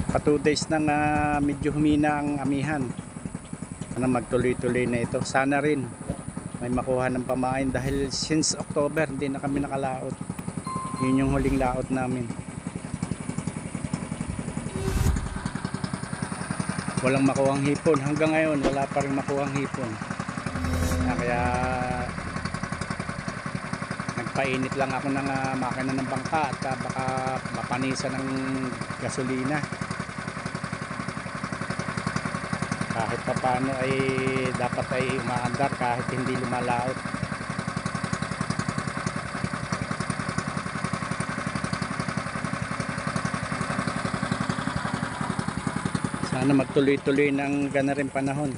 pa 2 days nang medyo humina ang amihan. Sana magtuloy-tuloy na ito. Sana rin may makuha ng pamain dahil since October hindi na kami nakalaot. Yun yung huling laot namin. Walang makuhang hipon. Hanggang ngayon wala pa rin makuhang hipon. Kaya nagpainit lang ako ng makina ng bangka at baka mapanisan ng gasolina. Kahit pa paano ay dapat ay umaandar kahit hindi lumalaot. Sana magtuloy-tuloy ng gana rin panahon.